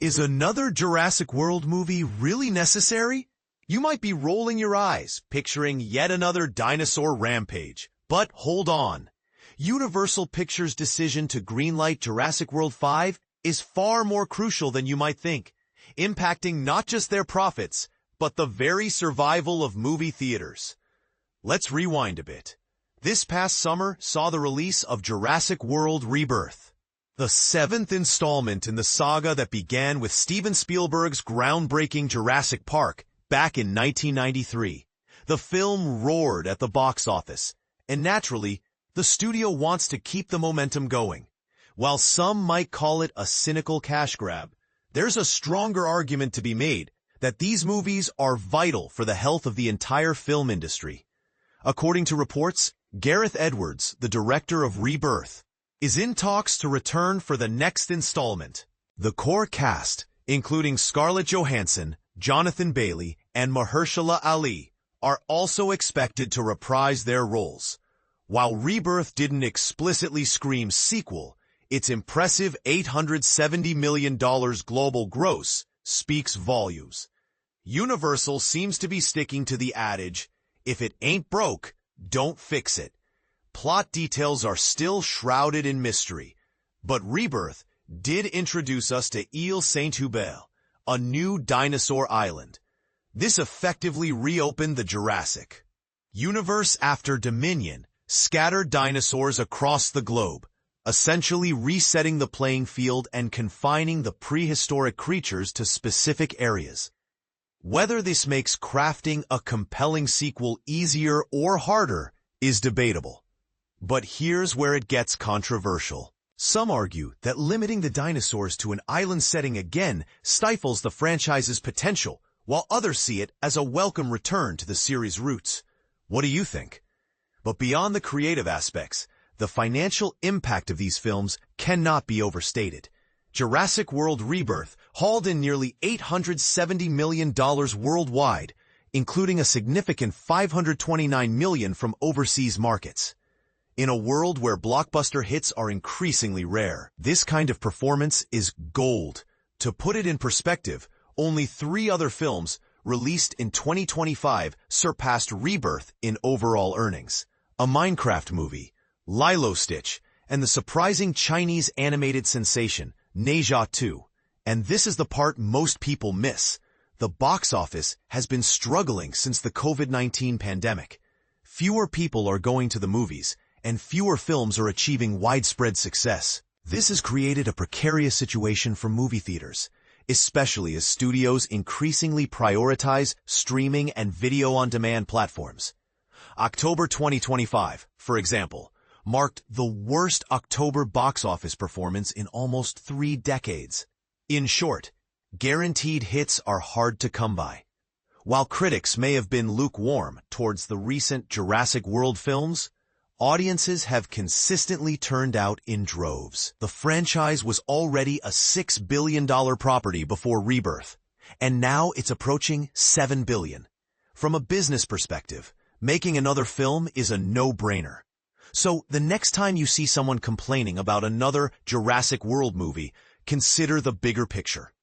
Is another Jurassic World movie really necessary? You might be rolling your eyes, picturing yet another dinosaur rampage. But hold on. Universal Pictures' decision to greenlight Jurassic World 5 is far more crucial than you might think, impacting not just their profits, but the very survival of movie theaters. Let's rewind a bit. This past summer saw the release of Jurassic World Rebirth, the seventh installment in the saga that began with Steven Spielberg's groundbreaking Jurassic Park back in 1993. The film roared at the box office, and naturally, the studio wants to keep the momentum going. While some might call it a cynical cash grab, there's a stronger argument to be made that these movies are vital for the health of the entire film industry. According to reports, Gareth Edwards, the director of Rebirth, is in talks to return for the next installment. The core cast, including Scarlett Johansson, Jonathan Bailey, and Mahershala Ali, are also expected to reprise their roles. While Rebirth didn't explicitly scream sequel, its impressive $870 million global gross speaks volumes. Universal seems to be sticking to the adage, if it ain't broke, don't fix it. Plot details are still shrouded in mystery, but Rebirth did introduce us to Île Saint-Hubert, a new dinosaur island. This effectively reopened the Jurassic universe after Dominion scattered dinosaurs across the globe, essentially resetting the playing field and confining the prehistoric creatures to specific areas. Whether this makes crafting a compelling sequel easier or harder is debatable. But here's where it gets controversial. Some argue that limiting the dinosaurs to an island setting again stifles the franchise's potential, while others see it as a welcome return to the series' roots. What do you think? But beyond the creative aspects, the financial impact of these films cannot be overstated. Jurassic World Rebirth hauled in nearly $870 million worldwide, including a significant $529 million from overseas markets. In a world where blockbuster hits are increasingly rare, this kind of performance is gold. To put it in perspective, only 3 other films released in 2025 surpassed Rebirth in overall earnings. A Minecraft movie, Lilo Stitch, and the surprising Chinese animated sensation, Ne Zha 2. And this is the part most people miss. The box office has been struggling since the COVID-19 pandemic. Fewer people are going to the movies, and fewer films are achieving widespread success. This has created a precarious situation for movie theaters, especially as studios increasingly prioritize streaming and video-on-demand platforms. October 2025, for example, marked the worst October box office performance in almost 3 decades. In short, guaranteed hits are hard to come by. While critics may have been lukewarm towards the recent Jurassic World films, audiences have consistently turned out in droves. The franchise was already a $6 billion property before Rebirth, and now it's approaching $7 billion. From a business perspective, making another film is a no-brainer. So the next time you see someone complaining about another Jurassic World movie, consider the bigger picture.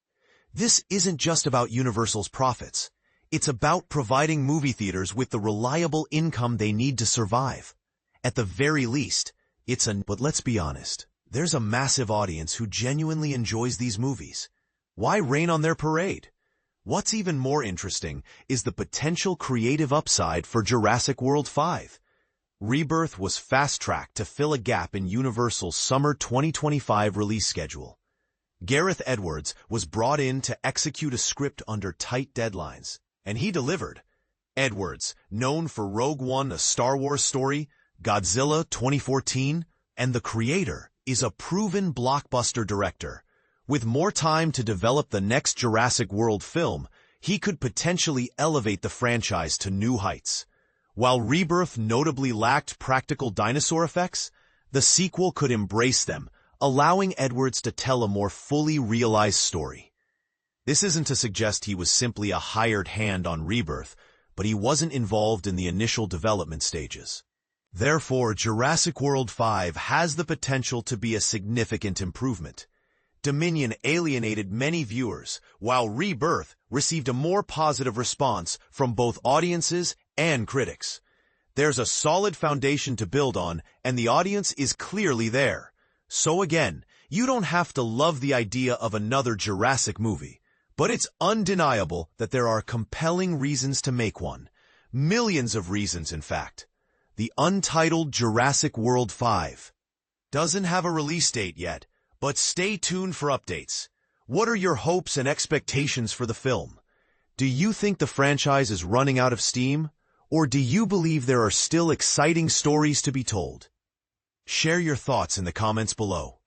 This isn't just about Universal's profits. It's about providing movie theaters with the reliable income they need to survive. At the very least, but let's be honest, there's a massive audience who genuinely enjoys these movies. Why rain on their parade? What's even more interesting is the potential creative upside for Jurassic World 5. Rebirth was fast-tracked to fill a gap in Universal's summer 2025 release schedule. Gareth Edwards was brought in to execute a script under tight deadlines, and he delivered. Edwards, known for Rogue One, a Star Wars story, Godzilla 2014, and the creator, is a proven blockbuster director. With more time to develop the next Jurassic World film, he could potentially elevate the franchise to new heights. While Rebirth notably lacked practical dinosaur effects, the sequel could embrace them, allowing Edwards to tell a more fully realized story. This isn't to suggest he was simply a hired hand on Rebirth, but he wasn't involved in the initial development stages. Therefore, Jurassic World 5 has the potential to be a significant improvement. Dominion alienated many viewers, while Rebirth received a more positive response from both audiences and critics. There's a solid foundation to build on, and the audience is clearly there. So again, you don't have to love the idea of another Jurassic movie, but it's undeniable that there are compelling reasons to make one. Millions of reasons, in fact. The untitled Jurassic World 5 doesn't have a release date yet, but stay tuned for updates. What are your hopes and expectations for the film? Do you think the franchise is running out of steam? Or do you believe there are still exciting stories to be told? Share your thoughts in the comments below.